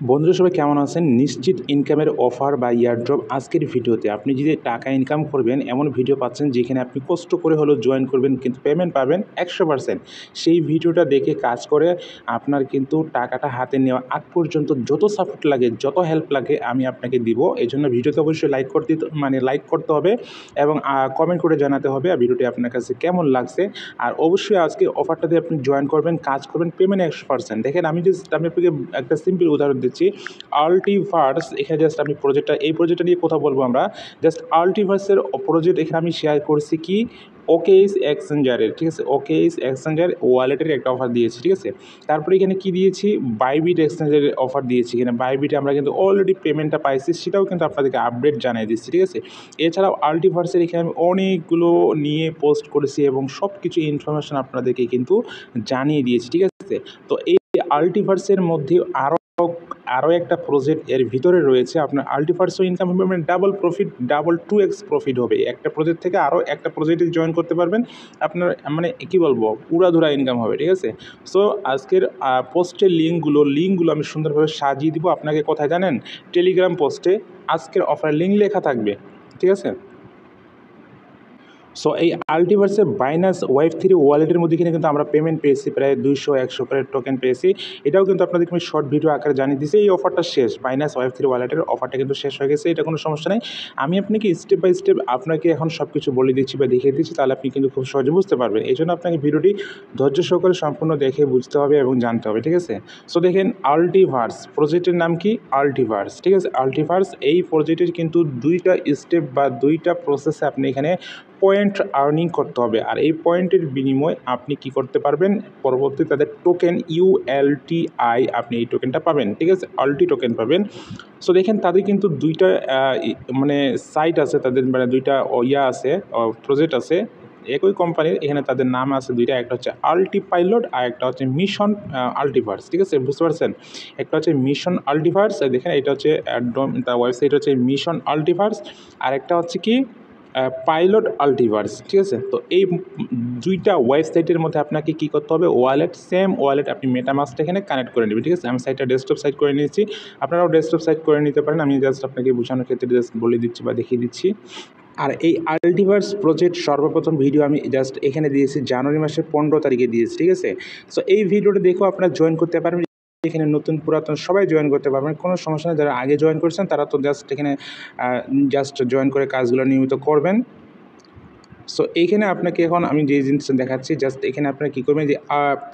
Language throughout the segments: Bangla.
বন্ধুরা সবাই কেমন আছেন? নিশ্চিত ইনকামের অফার বা ইয়ারড্রপ আজকের ভিডিওতে আপনি যদি টাকা ইনকাম করবেন এমন ভিডিও পাচ্ছেন যেখানে আপনি কষ্ট করে হলেও জয়েন করবেন কিন্তু পেমেন্ট পাবেন 100%। সেই ভিডিওটা দেখে কাজ করে আপনার কিন্তু টাকাটা হাতে নেওয়া আগ পর্যন্ত যত সাপোর্ট লাগে যত হেল্প লাগে আমি আপনাকে দিব। এই জন্য ভিডিওতে অবশ্যই লাইক করতে হবে এবং কমেন্ট করে জানাতে হবে আর ভিডিওটি আপনার কাছে কেমন লাগছে। আর অবশ্যই আজকে অফারটাতে আপনি জয়েন করবেন, কাজ করবেন, পেমেন্ট 100%। দেখেন আমি আপনাকে একটা সিম্পল উদাহরণ দিচ্ছি। আল্টিভার্স এখানে জাস্ট আমি এই প্রজেক্টটা নিয়ে কথা বলবো আমরা। জাস্ট আল্টিভার্সের প্রজেক্ট এখানে আমি শেয়ার করছি কি ওকেএস এক্সচেঞ্জারের, ঠিক আছে? ওকেএস এক্সচেঞ্জার ওয়ালেটের একটা অফার দিয়েছি, ঠিক আছে? তারপরে এখানে কি দিয়েছি, বাইবিট এক্সচেঞ্জারের অফার দিয়েছি। এখানে বাইবিটে আমরা কিন্তু অলরেডি পেমেন্টটা পাইছি, সেটাও কিন্তু আপনাদেরকে আপডেট জানিয়ে দিচ্ছি, ঠিক আছে? এছাড়াও আল্টিভার্সের এখানে আমি অনেকগুলো নিয়ে পোস্ট করেছি এবং সব কিছু ইনফরমেশন আপনাদেরকে কিন্তু জানিয়ে দিয়েছি, ঠিক আছে? তো এই আল্টিভার্সের মধ্যে আরও একটা প্রজেক্ট এর ভিতরে রয়েছে। আপনার আল্টিভার্সও ইনকাম হবে, মানে double profit, double 2x profit হবে। একটা প্রজেক্ট থেকে আরও একটা প্রজেক্টে জয়েন করতে পারবেন, আপনার মানে কী বলবো, উড়াধুরা ইনকাম হবে, ঠিক আছে? সো আজকের পোস্টের লিঙ্কগুলো আমি সুন্দরভাবে সাজিয়ে দিব আপনাকে। কোথায় জানেন? টেলিগ্রাম পোস্টে আজকের অফারের লিঙ্ক লেখা থাকবে, ঠিক আছে? সো এই আল্টিভার্সের বাইনান্স ওয়েব3 ওয়ালেটের মধ্যে কিন্তু আমরা পেমেন্ট পেয়েছি, প্রায় 200-100 করে টোকেন পেয়েছি। এটাও কিন্তু আপনাদেরকে আমি শর্ট ভিডিও আকারে জানিয়ে দিয়েছি। এই অফারটা শেষ, বাইনান্স ওয়েব3 ওয়ালেটের অফারটা কিন্তু শেষ হয়ে গেছে, এটা কোনো সমস্যা নেই। আমি আপনাকে স্টেপ বাই স্টেপ আপনাকে এখন সব কিছু বলে দিচ্ছি বা দেখিয়ে দিচ্ছি, তাহলে আপনি কিন্তু খুব সহজে বুঝতে পারবেন। এই জন্য আপনাকে ভিডিওটি ধৈর্য সহকারে সম্পূর্ণ দেখে বুঝতে হবে এবং জানতে হবে, ঠিক আছে? সো দেখেন, আল্টিভার্স প্রজেক্টের নাম কি? আল্টিভার্স, ঠিক আছে? আল্টিভার্স এই প্রজেক্টের কিন্তু দুইটা স্টেপ বা দুইটা প্রসেসে আপনি এখানে পয়েন্ট আর্নিং করতে হবে। আর এই পয়েন্টের বিনিময়ে আপনি কি করতে পারবেন, পরবর্তী তাদের টোকেন ULTI আপনি এই টোকেনটা পাবেন, ঠিক আছে? আল্টি টোকেন পাবেন। সো দেখেন, তাদের কিন্তু দুইটা মানে সাইট আছে, তাদের মানে দুইটা আছে, প্রজেক্ট আছে একই কোম্পানির। এখানে তাদের নাম আছে দুইটা, একটা হচ্ছে আল্টি পাইলট আর একটা হচ্ছে মিশন আল্টিভার্স, ঠিক আছে? বুঝতে পারছেন? একটা হচ্ছে মিশন আল্টিভার্স, দেখেন এটা হচ্ছে তার ওয়েবসাইট হচ্ছে মিশন আল্টিভার্স, আর একটা হচ্ছে কি পাইলট আল্টিভার্স, ঠিক আছে? তো এই দুইটা ওয়েবসাইটের মধ্যে আপনাকে কী করতে হবে, সেম ওয়ালেট আপনি মেটামাস্কটা এখানে কানেক্ট করে নেবেন, ঠিক আছে? আমি সাইটটা ডেস্কটপ সাইট করে নিয়েছি, আপনারাও ডেস্কটপ সাইট করে নিতে পারেন। আমি জাস্ট আপনাকে বোঝানোর ক্ষেত্রে জাস্ট বলে দিচ্ছি বা দেখিয়ে দিচ্ছি। আর এই আল্টিভার্স প্রজেক্ট সর্বপ্রথম ভিডিও আমি জাস্ট এখানে দিয়েছি জানুয়ারি মাসের 15 তারিখে দিয়েছি, ঠিক আছে? সো এই ভিডিওটা দেখেও আপনারা জয়েন করতে পারবেন। এখানে নতুন পুরাতন সবাই জয়েন করতে পারবেন, কোনো সমস্যা নেই। যারা আগে জয়েন করেছেন তারা তো জাস্ট এখানে জয়েন করে কাজগুলো নিয়মিত করবেন। সো এইখানে আপনাকে এখন আমি যে জিনিসটা দেখাচ্ছি, জাস্ট এখানে আপনারা কী করবেন, যে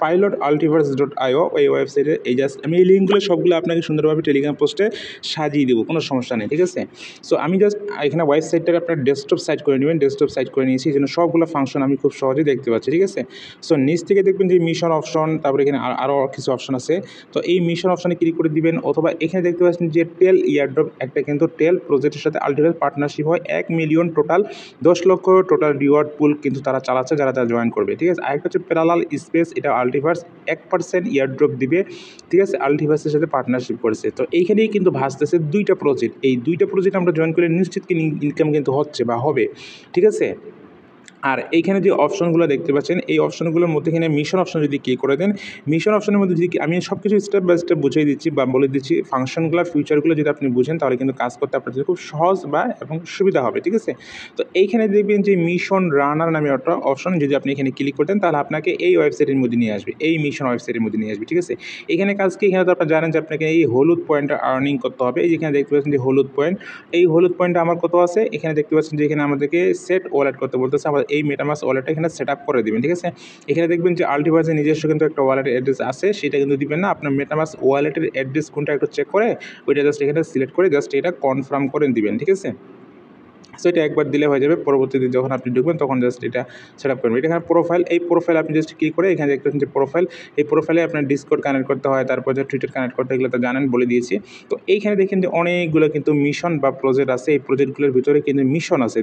pilotaltiverse.io এই ওয়েবসাইটে এই জাস্ট আমি এই লিঙ্কগুলো সবগুলো আপনাকে সুন্দরভাবে টেলিগ্রাম পোস্টে সাজিয়ে দেবো, কোনো সমস্যা নেই, ঠিক আছে? সো আমি জাস্ট এখানে ওয়েবসাইটটাকে আপনার ডেস্কটপ সাইট করে নেবেন, ডেস্কটপ সাইট করে নিয়েছি, এই জন্য সবগুলো ফাংশন আমি খুব সহজেই দেখতে পাচ্ছি, ঠিক আছে? সো নিচ থেকে দেখবেন যে মিশন অপশন, তারপরে এখানে আরও কিছু অপশন আছে। তো এই মিশন অপশনে ক্লিক করে দিবেন, অথবা এখানে দেখতে পাচ্ছেন যে টেল ইয়ারড্রপ, একটা কিন্তু টেল প্রজেক্টের সাথে আল্টিভার্স পার্টনারশিপ হয়। 1 মিলিয়ন টোটাল, 10 লক্ষ টোটাল রিওয়ার্ড পুল কিন্তু তারা চালাচ্ছে যারা জয়েন করবে, ঠিক আছে? আরেকটা হচ্ছে প্যারালাল স্পেস, এটা আল্টিভার্স 1% ইয়ারড্রপ দিবে, ঠিক আছে? আল্টিভার্সের সাথে পার্টনারশিপ করেছে। তো এইখানেই কিন্তু ভাসতেছে দুইটা প্রজেক্ট। এই দুইটা প্রজেক্ট আমরা জয়েন করে নিশ্চিত ইনকাম কিন্তু হচ্ছে বা হবে, ঠিক আছে? আর এইখানে যে অপশনগুলো দেখতে পাচ্ছেন, এই অপশনগুলোর মধ্যে এখানে মিশন অপশন যদি ক্লিক করে দেন, মিশন অপশনের মধ্যে যদি আমি সব কিছু স্টেপ বাই স্টেপ বুঝিয়ে দিচ্ছি বা বলে দিচ্ছি, ফাংশনগুলো ফিউচারগুলো যদি আপনি বুঝেন তাহলে কিন্তু কাজ করতে আপনাদের খুব সহজ এবং সুবিধা হবে, ঠিক আছে? তো এইখানে দেখবেন যে মিশন রানার নামে একটা অপশন, যদি আপনি এখানে ক্লিক করতেন তাহলে আপনাকে এই ওয়েবসাইটের মধ্যে নিয়ে আসবে, এই মিশন ওয়েবসাইটের মধ্যে নিয়ে আসবে, ঠিক আছে? এখানে কাজ কি, এখানে তো আপনারা জানেন যে আপনাকে এই হলুদ পয়েন্টটা আর্নিং করতে হবে। এই যেখানে দেখতে পাচ্ছেন যে হলুদ পয়েন্ট, এই হলুদ পয়েন্টটা আমার কত আছে, এখানে দেখতে পাচ্ছেন যে এখানে আমাদেরকে সেট ওয়ালেট করতে বলতেছে। আবার এই মেটামাস্ক ওয়ালেটটা এখানে সেট আপ করে দেবেন, ঠিক আছে? এখানে দেখবেন যে আল্টিভার্সের নিজস্ব কিন্তু একটা ওয়ালেটের অ্যাড্রেস আছে, সেটা কিন্তু দিবেন না। আপনার মেটামাস্ক ওয়ালেটের অ্যাড্রেস কোনটা একটু চেক করে ওইটা জাস্ট এখানে সিলেক্ট করে জাস্ট এটা কনফার্ম করে দিবেন, ঠিক আছে? সো এটা একবার দিলে হয়ে যাবে। পরবর্তীতে যখন আপনি ঢুকবেন তখন জাস্ট এটা সেট আপ করবেন। এটা এখানে প্রোফাইল, এই প্রোফাইল আপনি জাস্ট ক্লিক করে এখানে দেখতে পাচ্ছেন যে প্রোফাইল, এই প্রোফাইলে আপনার ডিসকর্ড কানেক্ট করতে হয়, তারপর যে টুইটার কানেক্ট করতে, এগুলো তো জানেন, বলে দিয়েছি। তো এইখানে দেখেন যে অনেকগুলো কিন্তু মিশন বা প্রজেক্ট আছে। এই প্রজেক্টগুলোর ভিতরে কিন্তু মিশন আছে,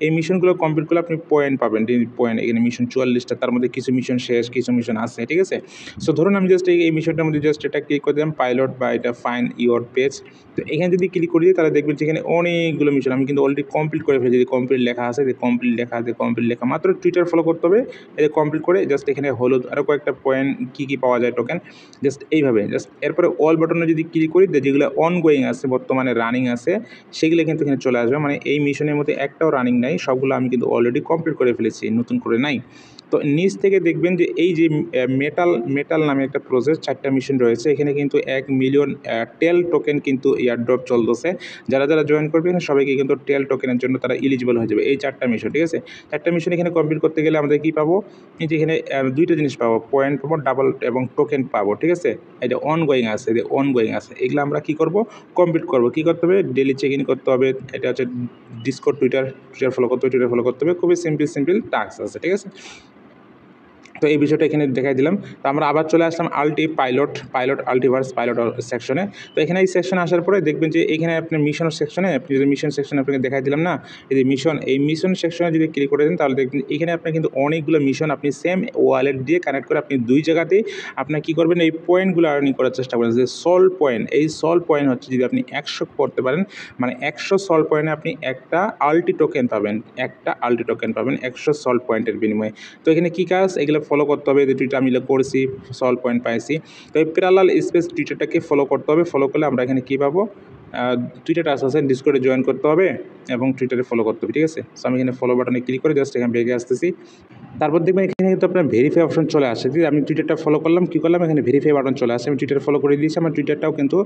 এই মিশনগুলো কমপ্লিট করলে আপনি পয়েন্ট পাবেন, পয়েন্ট। এখানে মিশন 44টা, তার মধ্যে কিছু মিশন শেষ, কিছু মিশন আছে, ঠিক আছে? সো ধরুন আমি জাস্ট এই মিশনটার মধ্যে জাস্ট এটা ক্লিক করে দিলাম, পাইলট বা এটা ফাইন্ড ইওর পেজ। তো এখানে যদি ক্লিক করে দিই তাহলে দেখবেন যে এখানে অনেকগুলো মিশন, আমি কিন্তু অলরেডি অলরেডি কমপ্লিট করে ফেলেছি, যদি কমপ্লিট লেখা আছে, যে কমপ্লিট লেখা আছে, কমপ্লিট লেখা, মাত্র টুইটার ফলো করতে হবে। এই যে কমপ্লিট করে জাস্ট এখানে হলুদ আরও কয়েকটা পয়েন্ট কী পাওয়া যায় টোকেন, জাস্ট এইভাবে জাস্ট এরপরে অল বাটনে যদি ক্লিক করি, যেগুলো অনগোয়িং আছে, বর্তমানে রানিং আছে, সেগুলো কিন্তু এখানে চলে আসবে। মানে এই মিশনের মধ্যে একটাও রানিং নাই, সবগুলো আমি কিন্তু অলরেডি কমপ্লিট করে ফেলেছি, নতুন করে নাই। তো নিচ থেকে দেখবেন যে এই যে মেটাল নামে একটা প্রসেস, 4টা মিশন রয়েছে, এখানে কিন্তু 1 মিলিয়ন টেল টোকেন কিন্তু এয়ারড্রপ চলতেছে। যারা জয়েন করবে এখানে সবাইকে কিন্তু টেল টোকেনের জন্য তারা এলিজিবল হয়ে যাবে, এই 4টা মিশন, ঠিক আছে। 4টা মিশন এখানে কমপ্লিট করতে গেলে আমাদের কী পাবো, এই যে এখানে 2টা জিনিস পাবো, পয়েন্ট পাবো, ডাবল এবং টোকেন পাবো, ঠিক আছে। এই যে অনগোয়িং আছে, যে অনগোয়িং আছে, এগুলো আমরা কী করবো, কমপ্লিট করবো। কী করতে হবে, ডেলি চেক ইন করতে হবে, এটা হচ্ছে ডিসকর্ড, টুইটার ফলো করতে হবে, টুইটার ফলো করতে হবে, খুবই সিম্পল টাস্ক আছে, ঠিক আছে। তো এই বিষয়টা এখানে দেখাই দিলাম। তো আমরা আবার চলে আসলাম আল্টিভার্স পাইলট সেকশনে। তো এখানে এই সেকশনে আসার পরে দেখবেন যে এখানে আপনি মিশন সেকশনে, আপনি যদি মিশন সেকশনে আপনাকে দেখাই দিলাম না, এই যে মিশন সেকশনে যদি ক্লিক করে দেন, তাহলে দেখবেন এখানে আপনার কিন্তু অনেকগুলো মিশন আপনি সেম ওয়ালেট দিয়ে কানেক্ট করে আপনি 2 জায়গাতেই আপনার কী করবেন, এই পয়েন্টগুলো আর্নিং করার চেষ্টা করেন। যে সল পয়েন্ট, এই সল পয়েন্ট হচ্ছে যদি আপনি 100 করতে পারেন, মানে 100 সল পয়েন্টে আপনি একটা আল্টি টোকেন পাবেন, 100 সল পয়েন্টের বিনিময়ে। তো এখানে কী কাজ, এগুলো ফলো করতে হবে। যে টুইটার আমি করছি, সল পয়েন্ট পাইছি, তো এই প্যারালাল স্পেস টুইটারটাকে ফলো করতে হবে। ফলো করলে আমরা এখানে কী পাবো, টুইটার টাস্ক আছে, ডিসকর্ডে জয়েন করতে হবে এবং টুইটারে ফলো করতে হবে, ঠিক আছে। সো আমি এখানে ফলো বাটনে ক্লিক করে জাস্ট এখানে বেগে আসতেছি। তারপর দেখবেন এখানে কিন্তু আপনার ভেরিফাই অপশন চলে আসে। যদি আমি টুইটারটা ফলো করলাম, কী করলাম, এখানে ভেরিফাই বাটন চলে আসে, আমি টুইটার ফলো করে দিয়েছি। আমার টুইটারটাও কিন্তু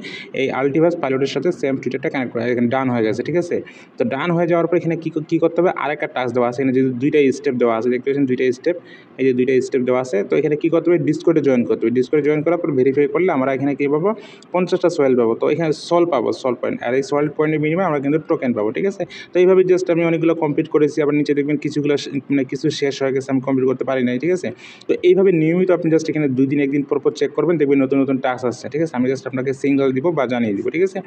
এই আল্টিভার্স পাইলটের সাথে সেম টুইটারটা কানেক্ট করা, এখানে ডান হয়ে গেছে, ঠিক আছে। তো ডান হয়ে যাওয়ার পর এখানে কী করতে হবে, আরেকটা টাস্ক দেওয়া আছে, এখানে যে 2টা স্টেপ দেওয়া আছে, দেখতে পাচ্ছেন 2টা স্টেপ, এই যে 2টা স্টেপ দেওয়া আছে। তো এখানে কী করতে হবে, ডিসকর্ডে জয়েন করতে হবে। ডিসকর্ডে জয়েন করার পর ভেরিফাই করলে আমরা এখানে কী পাবো, 50টা সোয়েল পাবো। তো এখানে সল পাবো, সল পয়েন্ট, আর এই সল পয়েন্টের বিনিময়ে আমরা কিন্তু টোকেন পাবো, ঠিক আছে। তো এইভাবে জাস্ট আমি অনেকগুলো কমপ্লিট করেছি। আবার নিচে দেখবেন কিছুগুলো মানে কিছু শেষ হয়ে গেছে, আমি কমপ্লিট করতে পারি নাই, ঠিক আছে। তো এইভাবে নিয়মিত আপনি জাস্ট এখানে 2 দিন 1 দিন পর চেক করবেন, দেখবেন নতুন টাস্ক আসছে, ঠিক আছে। আমি জাস্ট আপনাকে সিঙ্গল দিব বা জানিয়ে দিব, ঠিক আছে।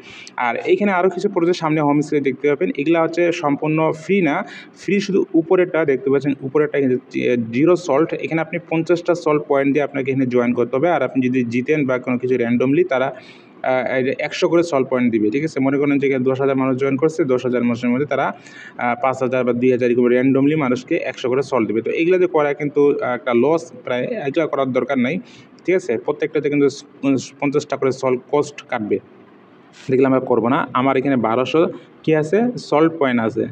আর এইখানে আরও কিছু প্রজেক্ট সামনে হোম স্ক্রিনে দেখতে পাবেন, এগুলো হচ্ছে সম্পূর্ণ ফ্রি না, ফ্রি শুধু উপরেরটা দেখতে পাচ্ছেন, উপরেরটা কিন্তু 0 সল্ট। এখানে আপনি 50টা সল্ট পয়েন্ট দিয়ে আপনাকে এখানে জয়েন করতে হবে। আর আপনি যদি জিতেন বা কোনো কিছু র্যান্ডমলি, তারা 100 করে সল পয়েন্ট দিবে, ঠিক আছে। মনে করেন যে 10,000 মানুষ জয়েন করছে, 10,000 মানুষের মধ্যে তারা 5,000 বা 2,000 এরকম র্যান্ডমলি মানুষকে 100 করে সল দেবে। তো এইগুলো যে করা কিন্তু একটা লস, প্রায় এগুলো করার দরকার নাই, ঠিক আছে। প্রত্যেকটাতে কিন্তু 50টা করে সল কস্ট কাটবে, দেখলে আমরা করবো না। আমার এখানে 1200 কী আছে, সল্ট পয়েন্ট আছে,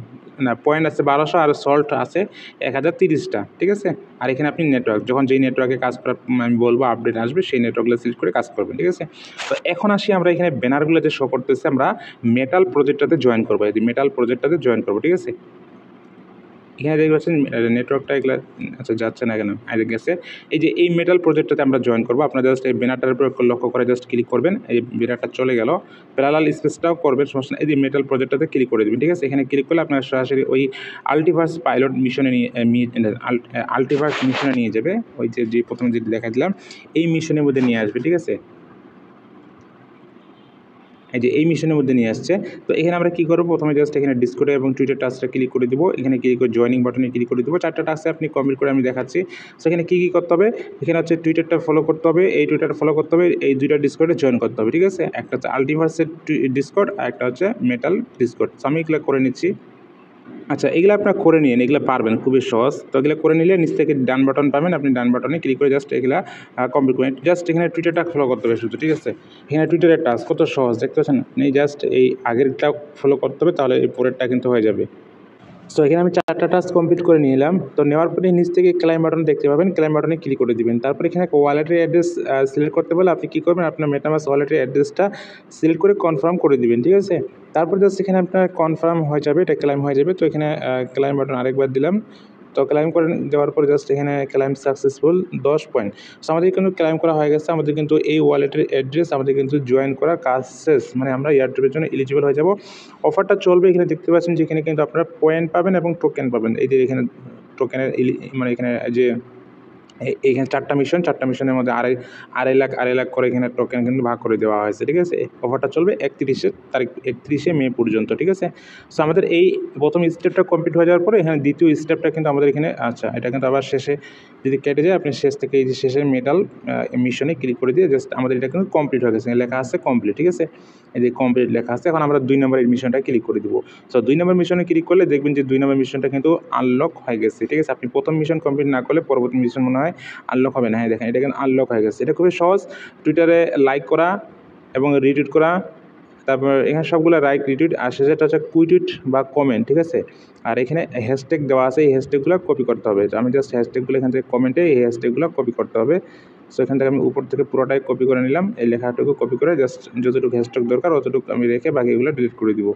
না পয়েন্ট আছে 1200, আর সল্ট আছে 1030টা, ঠিক আছে। আর এখানে আপনি নেটওয়ার্ক, যখন যেই নেটওয়ার্কে কাজ করার আমি বলবো আপডেট আসবে, সেই নেটওয়ার্কগুলো সিলেক্ট করে কাজ করবেন, ঠিক আছে। তো এখন আসি আমরা এখানে ব্যানারগুলো যে শো করতেছে, আমরা মেটাল প্রজেক্টটাতে জয়েন করবো, এই মেটাল প্রজেক্টটাতে জয়েন করবো, ঠিক আছে। এখানে দেখতে পাচ্ছেন নেটওয়ার্কটা এগুলো আচ্ছা যাচ্ছে না কেন, আগে গেছে। এই যে এই মেটাল প্রজেক্টটাতে আমরা জয়েন করবো, আপনারা জাস্ট এই ব্যানারটার উপর লক্ষ্য করে জাস্ট ক্লিক করবেন, এই ব্যানারটা চলে গেল, প্যারালাল স্পেসটাও করবেন, সমস্যা না। এই যে মেটাল প্রজেক্টটাতে ক্লিক করে দেবেন, ঠিক আছে। এখানে ক্লিক করলে আপনার সরাসরি ওই আল্টিভার্স পাইলট মিশনে আল্টিভার্স মিশনে নিয়ে যাবে, ওই যে প্রথমে যে দেখা দিলাম এই মিশনের মধ্যে নিয়ে আসবে, ঠিক আছে। এই যে এই মিশনের মধ্যে নিয়ে আসছে। তো এখানে আমরা কী করবো, প্রথমে জাস্ট এখানে ডিসকর্ডে এবং টুইটার টাস্কটা ক্লিক করে দেবো, এখানে ক্লিক করে জয়েনিং বাটনে ক্লিক করে দেবো। 4টা টাস্কে আপনি কমপ্লিট করে আমি দেখাচ্ছি। সেখানে কী করতে হবে, এখানে হচ্ছে টুইটারটা ফলো করতে হবে, এই টুইটারটা ফলো করতে হবে, এই 2টা ডিসকর্ডে জয়েন করতে হবে, ঠিক আছে। একটা হচ্ছে আল্টিভার্সের ডিসকর্ড, আর একটা হচ্ছে মেটাল ডিসকর্ড। আমি এগুলো করে নিচ্ছি। আচ্ছা, এগুলো আপনারা করে নিন, এগুলো পারবেন, খুবই সহজ। তো এগুলো করে নিলে নিচ থেকে ডান বাটন পাবেন, আপনি ডান বাটনে ক্লিক করে জাস্ট এগুলা কমপ্লিট করেন। জাস্ট এখানে টুইটারটা ফলো করতে হবে শুধু, ঠিক আছে। এখানে টুইটারের টাস্ক কত সহজ দেখতে পাচ্ছেন, এই জাস্ট এই আগেরটা ফলো করতে হবে, তাহলে এই পরেরটা কিন্তু হয়ে যাবে। সো এখানে আমি 4টা টাস্ক কমপ্লিট করে নিলাম। তো নেওয়ার পরে নিচ থেকে ক্লাইম বাটন দেখতে পাবেন, ক্লাইম বাটনে ক্লিক করে দিবেন। তারপর এখানে ওয়ালেটের অ্যাড্রেস সিলেক্ট করতে বলে আপনি কী করবেন, আপনার মেটামাস্ক ওয়ালেটের অ্যাড্রেসটা সিলেক্ট করে কনফার্ম করে দিবেন, ঠিক আছে। তারপর জাস্ট এখানে আপনার কনফার্ম হয়ে যাবে, এটা ক্লাইম হয়ে যাবে। তো এখানে ক্লাইম বাটন আরেকবার দিলাম। তো ক্লাইম করে দেওয়ার পরে জাস্ট এখানে ক্লাইম সাকসেসফুল 10 পয়েন্ট। সো আমাদের কিন্তু ক্লাইম করা হয়ে গেছে, আমাদের কিন্তু এই ওয়ালেটের অ্যাড্রেস, আমাদের কিন্তু জয়েন করা কাজ শেষ, মানে আমরা এয়ারড্রপের জন্য এলিজিবল হয়ে যাব। অফারটা চলবে, এখানে দেখতে পাচ্ছেন যে এখানে কিন্তু আপনারা পয়েন্ট পাবেন এবং টোকেন পাবেন। এই যে এখানে টোকেনের মানে এখানে যে এইখানে 4টা মিশনের মধ্যে আড়াই লাখ করে এখানে টোকেন কিন্তু ভাগ করে দেওয়া হয়েছে, ঠিক আছে। অফারটা চলবে 31শে মে পর্যন্ত, ঠিক আছে। সো আমাদের এই প্রথম স্টেপটা কমপ্লিট হয়ে যাওয়ার পরে এখানে দ্বিতীয় স্টেপটা কিন্তু আমাদের এখানে আচ্ছা এটা কিন্তু আবার শেষে যদি কেটে যায় আপনি শেষ থেকে এই যে শেষে মেটাল মিশনে ক্লিক করে দিয়ে জাস্ট আমাদের এটা কিন্তু কমপ্লিট হয়ে গেছে, লেখা আছে কমপ্লিট, ঠিক আছে। এই যে কমপ্লিট লেখা আছে। এখন আমরা 2 নম্বরের মিশনটা ক্লিক করে দিব। সো 2 নম্বর মিশনে ক্লিক করলে দেখবেন যে 2 নম্বর মিশনটা কিন্তু আনলক হয়ে গেছে, ঠিক আছে। আপনি প্রথম মিশন কমপ্লিট না করলে পরবর্তী মিশন মনে হয় আনলক হবে না। হ্যাঁ দেখেন এটা কিন্তু আনলক হয়ে গেছে। এটা খুবই সহজ। টুইটারে লাইক করা এবং রিটুইট করা, তারপর এখানে সবগুলো লাইক রিটুইট, আর শেষেরটা হচ্ছে কুইটুইট বা কমেন্ট, ঠিক আছে। আর এখানে হ্যাশট্যাগ দেওয়া আছে, এই হ্যাশট্যাগুলো কপি করতে হবে। আমি জাস্ট হ্যাশট্যাগুলো এখান থেকে কমেন্টে এই হ্যাশট্যাগুলো কপি করতে হবে। সো এখান থেকে আমি উপর থেকে পুরোটাই কপি করে নিলাম, এই লেখাটুকু কপি করে জাস্ট যতটুকু হ্যাশট্যাগ দরকার অতটুকু আমি রেখে বাকিগুলো ডিলিট করে দিব,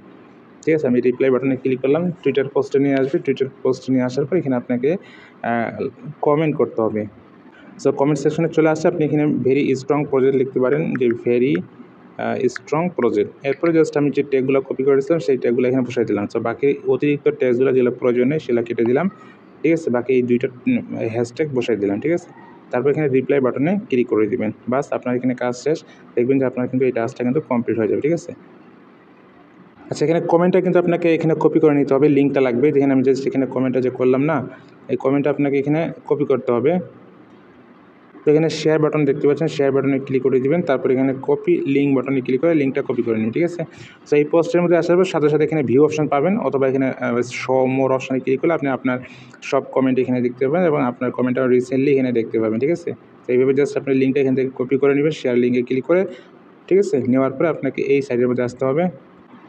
ঠিক আছে। আমি রিপ্লাই বাটনে ক্লিক করলাম, টুইটার পোস্টে নিয়ে আসবে। টুইটার পোস্টে নিয়ে আসার পর এখানে আপনাকে কমেন্ট করতে হবে। সো কমেন্ট সেকশনে চলে আসছে, আপনি এখানে ভেরি স্ট্রং প্রজেক্ট লিখতে পারেন, যে ভেরি স্ট্রং প্রজেক্ট। এরপরে জাস্ট আমি যে ট্যাগগুলো কপি করেছিলাম সেই ট্যাগগুলো এখানে বসাই দিলাম। সো বাকি অতিরিক্ত ট্যাগগুলো যেগুলো প্রয়োজন নেই সেগুলো কেটে দিলাম, ঠিক আছে। বাকি এই 2টা হ্যাশট্যাগ বসাই দিলাম, ঠিক আছে। তারপর এখানে রিপ্লাই বাটনে ক্লিক করে দিবেন, বাস আপনার এখানে কাজ শেষ। দেখবেন যে আপনার কিন্তু এই টাস্কটা কিন্তু কমপ্লিট হয়ে যাবে, ঠিক আছে। আচ্ছা এখানে কমেন্টটা কিন্তু আপনাকে এখানে কপি করে নিতে হবে, লিঙ্কটা লাগবে। যেখানে আমি জাস্ট এখানে কমেন্টটা যে করলাম না, এই কমেন্টটা আপনাকে এখানে কপি করতে হবে। তো এখানে শেয়ার বাটন দেখতে পাচ্ছেন, শেয়ার বাটনে ক্লিক করে দিবেন। তারপর এখানে কপি লিঙ্ক বাটনে ক্লিক করে লিঙ্কটা কপি করে নিন, ঠিক আছে। সো এই পোস্টের মধ্যে আসার পর সাথে সাথে এখানে ভিউ অপশন পাবেন, অথবা এখানে শো মোর অপশনে ক্লিক করলে আপনি আপনার সব কমেন্ট এখানে দেখতে পাবেন এবং আপনার কমেন্টটা রিসেন্টলি এখানে দেখতে পাবেন, ঠিক আছে। তো এইভাবে জাস্ট আপনি লিঙ্কটা এখান থেকে কপি করে নেবেন, শেয়ার লিঙ্কে ক্লিক করে, ঠিক আছে। নেওয়ার পরে আপনাকে এই সাইডের মধ্যে আসতে হবে।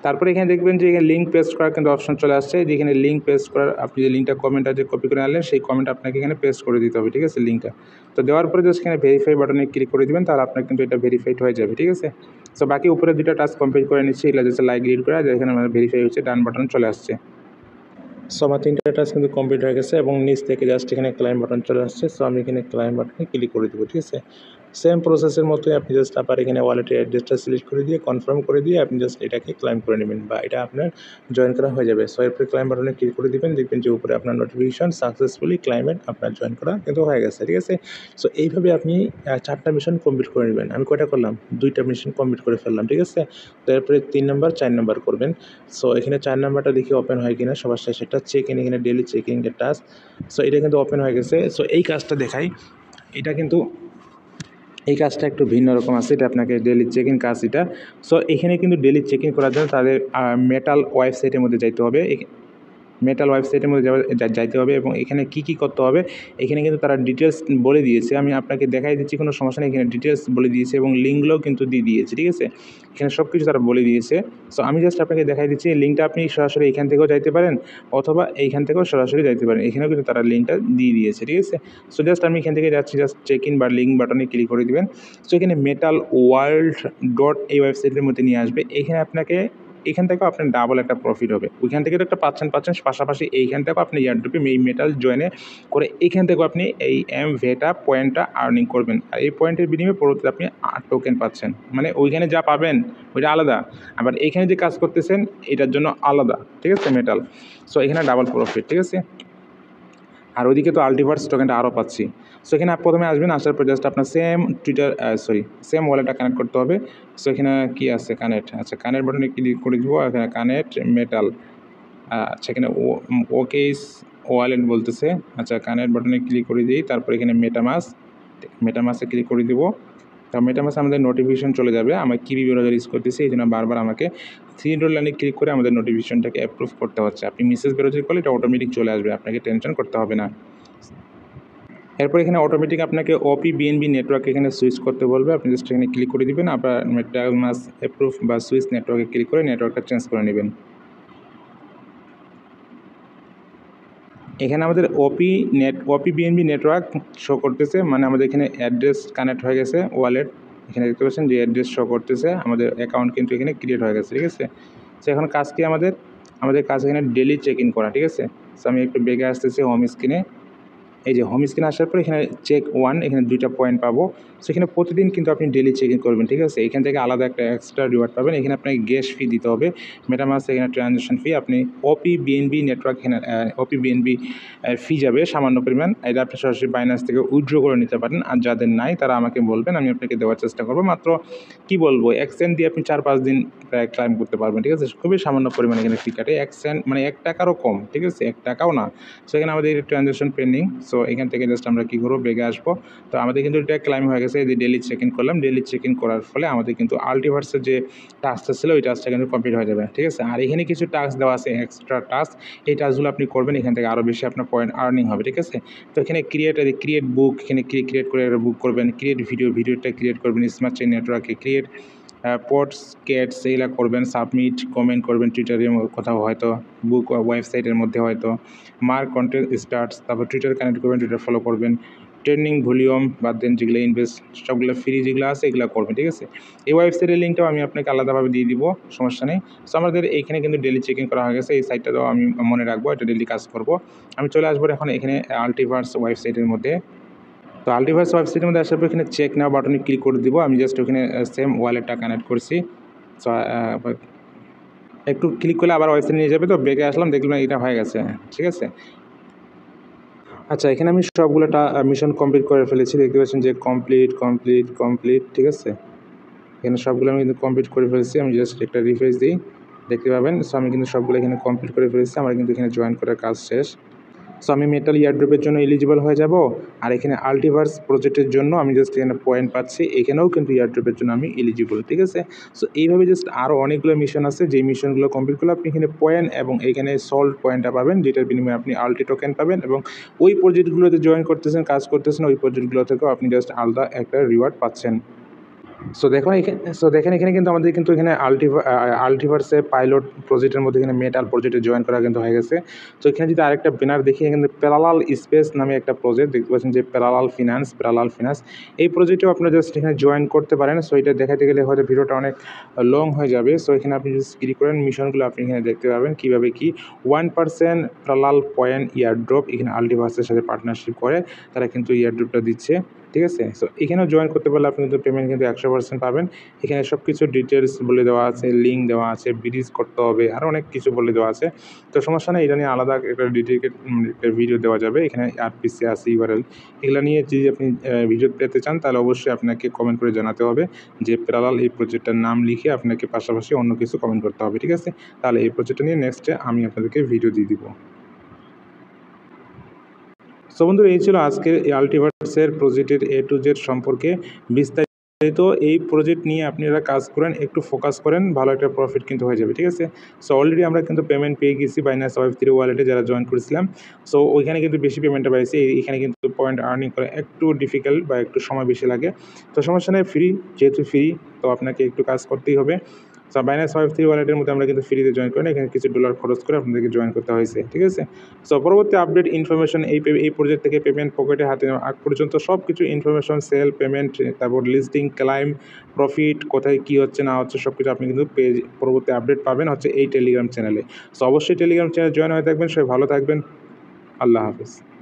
তারপরে এখানে দেখবেন যে এখানে লিঙ্ক পেস্ট করার কিন্তু অপশন চলে আসছে, যে এখানে লিঙ্ক পেস্ট করার আপনি যে লিঙ্কটা কমেন্টটা যে কপি করে আনলেন সেই কমেন্ট আপনাকে এখানে পেস্ট করে দিতে হবে, ঠিক আছে, লিঙ্কটা। তো দেওয়ার পরে জাস্ট এখানে ভেরিফাই বাটনে ক্লিক করে দিবেন, তাহলে আপনার কিন্তু এটা ভেরিফাইড হয়ে যাবে, ঠিক আছে। সো বাকি উপরে 2টা টাস্ক কমপ্লিট করে নিচ্ছি, এগুলো জাস্ট লাইক রিড করা, যেখানে আমার ভেরিফাই হচ্ছে ডান বাটন চলে আসছে। সো আমার 3টা টাস্ক কিন্তু কমপ্লিট হয়ে গেছে এবং নিচ থেকে জাস্ট এখানে ক্লাইম বাটন চলে আসছে। সো আমি এখানে ক্লাইম বাটনে ক্লিক করে দেবো, ঠিক আছে। সেম প্রসেসের মতোই আপনি জাস্ট আবার এখানে ওয়ালেটের অ্যাড্রেসটা সিলেক্ট করে দিয়ে কনফার্ম করে দিয়ে আপনি জাস্ট এটাকে ক্লাইম করে নেবেন, বা এটা আপনার জয়েন করা হয়ে যাবে। সো এরপরে ক্লাইম বাটনে ক্লিক করে দিবেন, দেখবেন যে উপরে আপনার নোটিফিকেশন সাকসেসফুলি ক্লাইমেট আপনার জয়েন করা কিন্তু হয়ে গেছে, ঠিক আছে। সো এইভাবে আপনি 4টা মিশন কমপ্লিট করে নেবেন। আমি কয়টা করলাম? 2টা মিশন কমপ্লিট করে ফেললাম, ঠিক আছে। তো এরপরে 3 নম্বর 4 নম্বর করবেন। সো এখানে 4 নম্বরটা দেখি ওপেন হয় কিনা, সবার শেষে একটা চেক ইন, এখানে ডেলি চেকিং এর টাস্ক। সো এটা কিন্তু ওপেন হয়ে গেছে। সো এই কাজটা দেখাই, এটা কিন্তু এই কাজটা একটু ভিন্ন রকম আছে, এটা আপনাকে ডেলি চেক ইন কাজ এটা। সো এখানে কিন্তু ডেলি চেক ইন করার জন্য তাদের মেটাল ওয়েবসাইটের মধ্যে যাইতে হবে, মেটাল ওয়েবসাইটের মধ্যে যাইতে হবে এবং এখানে কী করতে হবে এখানে কিন্তু তারা ডিটেলস বলে দিয়েছে। আমি আপনাকে দেখাই দিচ্ছি, কোনো সমস্যা নেই। এখানে ডিটেলস বলে দিয়েছে এবং লিঙ্কগুলোও কিন্তু দিয়ে দিয়েছে, ঠিক আছে। এখানে সব কিছু তারা বলে দিয়েছে। সো আমি জাস্ট আপনাকে দেখাই দিচ্ছি, এই লিঙ্কটা আপনি সরাসরি এখান থেকেও যাইতে পারেন অথবা এইখান থেকেও সরাসরি যাইতে পারেন। এখানেও কিন্তু তারা লিঙ্কটা দিয়ে দিয়েছে, ঠিক আছে। সো জাস্ট আমি এখান থেকে যাচ্ছি, জাস্ট চেক ইন বা লিঙ্ক বাটনে ক্লিক করে দিবেন। সো এখানে মেটাল ওয়ার্ল্ড ডট এই ওয়েবসাইটের মধ্যে নিয়ে আসবে। এখানে আপনাকে এখান থেকেও আপনার ডাবল একটা প্রফিট হবে। ওইখান থেকে তো একটা পাচ্ছেন, পাশাপাশি এইখান থেকেও আপনি এয়ারড্রপে এই মেটাল জয়েনে করে এইখান থেকেও আপনি এই ভেটা পয়েন্টটা আর্নিং করবেন। আর এই পয়েন্টের বিনিময়ে পরবর্তীতে আপনি টোকেন পাচ্ছেন। মানে ওইখানে যা পাবেন ওইটা আলাদা, আবার এইখানে যে কাজ করতেছেন এটার জন্য আলাদা, ঠিক আছে, মেটাল। সো এখানে ডাবল প্রফিট, ঠিক আছে। আর ওইদিকে তো আল্টিভার্স টোকেনটা আরও পাচ্ছি। সো এখানে প্রথমে আসবেন, আসার পর জাস্ট আপনার সেম ওয়ালেটটা কানেক্ট করতে হবে। সো এখানে কী আছে, কানেক্ট, আচ্ছা কানেক্ট বাটনে ক্লিক করে দিব। এখানে কানেক্ট মেটাল, আচ্ছা এখানে ওকেস ওয়ালেট বলতেছে। আচ্ছা কানেক্ট বাটনে ক্লিক করে দিই, তারপর এখানে মেটামাসে ক্লিক করে দিব। তো মেটামাসে আমাদের নোটিফিকেশন চলে যাবে। আমার কিবি ব্রাউজার ইউজ করতেছি, এই জন্য বারবার আমাকে 3 লাইনে ক্লিক করে আমাদের নোটিফিকেশনটাকে অ্যাপ্রুভ করতে হচ্ছে। আপনি মেসেজ ব্রাউজার করলে এটা অটোমেটিক চলে আসবে, আপনাকে টেনশন করতে হবে না। এরপর এখানে অটোমেটিক আপনাকে ওপি বিএনবি নেটওয়ার্ক এখানে সুইচ করতে বলবে, আপনি জাস্ট এখানে ক্লিক করে দিবেন। আপনার মেটামাস অ্যাপ্রুভ বা সুইচ নেটওয়ার্কে ক্লিক করে নেটওয়ার্কটা চেঞ্জ করে নেবেন। এখানে আমাদের ওপি বিএনবি নেটওয়ার্ক শো করতেছে, মানে আমাদের এখানে অ্যাড্রেস কানেক্ট হয়ে গেছে ওয়ালেট। এখানে দেখতে পাচ্ছেন যে অ্যাড্রেস শো করতেছে, আমাদের অ্যাকাউন্ট কিন্তু এখানে ক্রিয়েট হয়ে গেছে, ঠিক আছে। সো এখন কাজ কি আমাদের কাজ এখানে ডেলি চেক ইন করা, ঠিক আছে। সো আমি একটু বেগে আসতেছি হোম স্ক্রিনে। এই যে হোম স্ক্রিনে আসার পর এখানে চেক 1 এখানে 2টা পয়েন্ট পাবো। সো এখানে প্রতিদিন কিন্তু আপনি ডেইলি চেক ইন করবেন, ঠিক আছে? এখান থেকে আলাদা একটা এক্সট্রা রিওয়ার্ড পাবেন। এখানে আপনাকে গ্যাস ফি দিতে হবে, মেটামাস্ক এখানে ট্রানজ্যাকশন ফি, আপনি ওপি বিএনবি নেটওয়ার্ক এখানে ওপি বিএনবি ফি যাবে সামান্য পরিমাণ। এটা আপনি সরাসরি বাইন্যান্স থেকে উইথড্র করে নিতে পারেন। আর যাদের নাই তারা আমাকে বলবেন, আমি আপনাকে দেওয়ার চেষ্টা করবো। মাত্র কি বলবো, 1 সেন্ট দিয়ে আপনি 4-5 দিন প্রায় ক্লাইম করতে পারবেন, ঠিক আছে? খুবই সামান্য পরিমাণে এখানে ফি কাটে, 1 সেন্ট মানে 1 টাকারও কম, ঠিক আছে? 1 টাকাও না। সো এখানে আমাদের ট্রানজ্যাকশন পেন্ডিং। সো এখান থেকে জাস্ট আমরা কী করবো, বেগে আসবো। তো আমাদের কিন্তু এটা ক্লাইম হয়ে গেছে। এই যে ডেইলি চেক ইন করলাম, ডেইলি চেক ইন করার ফলে আমাদের কিন্তু আল্টিভার্সের যে টাস্কটা ছিল ওই টাস্কটা কিন্তু কমপ্লিট হয়ে যাবে, ঠিক আছে? আর এখানে কিছু টাস্ক দেওয়া আছে, এক্সট্রা টাস্ক। এই টাস্কগুলো আপনি করবেন, এখান থেকে আরও বেশি আপনার পয়েন্ট আর্নিং হবে, ঠিক আছে? তো এখানে ক্রিয়েট বুক, এখানে ক্রিয়েট করে বুক করবেন, ক্রিয়েট ভিডিওটা ক্রিয়েট করবেন, স্মার্ট চেইন নেটওয়ার্কে ক্রিয়েট পোস্টস ক্যাটস এগুলো করবেন, সাবমিট কমেন্ট করবেন টুইটারে কোথাও হয়তো, বুক ওয়েবসাইটের মধ্যে হয়তো, মার্ক কন্টেন্ট স্টার্টস, তারপর টুইটার কানেক্ট করবেন, টুইটার ফলো করবেন, ট্রেন্ডিং ভলিউম বাদ দেন, যেগুলো ইনভেস্ট সবগুলো ফ্রি যেগুলো আছে এগুলো করবেন, ঠিক আছে? এই ওয়েবসাইটের লিঙ্কটাও আমি আপনাকে আলাদাভাবে দিয়ে দিব, সমস্যা নেই। সো আমাদের এইখানে কিন্তু ডেলি চেকিং করা হয়ে গেছে, এই সাইটটাও আমি মনে রাখবো, এটা ডেলি কাজ করবো। আমি চলে আসবো এখন এখানে আল্টিভার্স ওয়েবসাইটের মধ্যে। তো আল্টিভার্স ওয়েবসাইটের মধ্যে আসার পর এখানে চেক নাও বাটনে ক্লিক করে দিব। আমি জাস্ট ওখানে সেম ওয়ালেটটা কানেক্ট করছি। সো একটু ক্লিক করলে আবার ওয়েবসাইটে নিয়ে যাবে। তো ব্যাকে আসলাম, দেখলাম এটা হয়ে গেছে, ঠিক আছে? আচ্ছা, এখানে আমি সবগুলো মিশন কমপ্লিট করে ফেলেছি। দেখতে পাচ্ছেন যে কমপ্লিট, ঠিক আছে? এখানে সবগুলো আমি কিন্তু কমপ্লিট করে ফেলেছি। আমি জাস্ট একটা রিফ্রেশ দিই, দেখতে পাবেন। সো আমি কিন্তু সবগুলো এখানে কমপ্লিট করে ফেলেছি। আমার কিন্তু এখানে জয়েন করার কাজ শেষ। সো আমি মেটাল ইয়ারড্রপের জন্য এলিজিবল হয়ে যাব। আর এখানে আল্টিভার্স প্রজেক্টের জন্য আমি জাস্ট এখানে পয়েন্ট পাচ্ছি, এখানেও কিন্তু ইয়ারড্রপের জন্য আমি এলিজিবল, ঠিক আছে? সো এইভাবে জাস্ট আরও অনেকগুলো মিশন আছে, যেই মিশনগুলো কমপ্লিট করলে আপনি এখানে পয়েন্ট এবং এখানে সল্ট পয়েন্টটা পাবেন, যেটার বিনিময়ে আপনি আল্টি টোকেন পাবেন, এবং ওই প্রজেক্টগুলোতে জয়েন করতেছেন, কাজ করতেছেন, ওই প্রজেক্টগুলো থেকেও আপনি জাস্ট আলাদা একটা রিওয়ার্ড পাচ্ছেন। দেখেন এখানে কিন্তু আমাদের কিন্তু এখানে আল্টিভার্সে পাইলট প্রজেক্টের মধ্যে এখানে মেটাল প্রজেক্টে জয়েন করা কিন্তু হয়ে গেছে। তো এখানে যদি আরেকটা ব্যানার দেখি, এখানে প্যারালাল স্পেস নামে একটা প্রজেক্ট দেখতে পাচ্ছেন, যে প্যারালাল ফিনান্স এই প্রজেক্টেও আপনারা জাস্ট এখানে জয়েন করতে পারেন। সো এটা দেখাতে গেলে হয়তো ভিডিওটা অনেক লং হয়ে যাবে। সো এখানে আপনি যদি ক্লিক করেন, মিশনগুলো আপনি এখানে দেখতে পাবেন কীভাবে কি 1% প্যারালাল পয়েন্ট ইয়ারড্রপ, এখানে আল্টিভার্সের সাথে পার্টনারশিপ করে তারা কিন্তু ইয়ারড্রপটা দিচ্ছে, ঠিক আছে? সো এখানেও জয়েন করতে পারলে আপনি কিন্তু পেমেন্ট কিন্তু 100% পাবেন। এখানে সব কিছু ডিটেলস বলে দেওয়া আছে, লিঙ্ক দেওয়া আছে, ব্রিজ করতে হবে, আরও অনেক কিছু বলে দেওয়া আছে। তো সমস্যা নেই, এটা নিয়ে আলাদা একটা ডিটেইলড একটা ভিডিও দেওয়া যাবে। এখানে আরপিসি আছে, ইউআরএল, এগুলো নিয়ে যদি আপনি ভিডিও পেতে চান তাহলে অবশ্যই আপনাকে কমেন্ট করে জানাতে হবে যে প্যারালাল এই প্রজেক্টটার নাম লিখে আপনাকে পাশাপাশি অন্য কিছু কমেন্ট করতে হবে, ঠিক আছে? তাহলে এই প্রজেক্টটা নিয়ে নেক্সটে আমি আপনাদেরকে ভিডিও দিয়ে দিব। সো বন্ধুরা, এই ছিল আজকের এই আল্টিভার্সের প্রজেক্টের A to Z সম্পর্কে বিস্তারিত। এই প্রজেক্ট নিয়ে আপনারা কাজ করেন, একটু ফোকাস করেন, ভালো একটা প্রফিট কিন্তু হয়ে যাবে, ঠিক আছে? সো অলরেডি আমরা কিন্তু পেমেন্ট পেয়ে গেছি বাইন্যান্স Web3 ওয়ালেটে যারা জয়েন করেছিলাম। সো ওইখানে কিন্তু বেশি পেমেন্টটা পাইছি, এখানে কিন্তু পয়েন্ট আর্নিং করা একটু ডিফিকাল্ট বা একটু সময় বেশি লাগে। তো সমস্যা নেই, যেহেতু ফ্রি, তো আপনাকে একটু কাজ করতেই হবে। সো বাইন্যান্স Web3 ওয়ালেটের মধ্যে আমরা কিন্তু ফ্রিতে জয়েন করি না, এখানে কিছু ডলার খরচ করে আপনাদেরকে জয়েন করতে হয়েছে, ঠিক আছে? সো পরবর্তী আপডেট ইনফরমেশন এই প্রজেক্ট থেকে পেমেন্ট পকেটে হাতে নেওয়ার আগ পর্যন্ত সব কিছু ইনফরমেশন, সেল, পেমেন্ট, তারপর লিস্টিং, ক্লাইম, প্রফিট, কোথায় কী হচ্ছে না হচ্ছে সব কিছু আপনি কিন্তু পরবর্তী আপডেট পাবেন হচ্ছে এই টেলিগ্রাম চ্যানেলে। সো অবশ্যই টেলিগ্রাম চ্যানেলে জয়েন হয়ে থাকবেন। সবাই ভালো থাকবেন। আল্লাহ হাফিজ।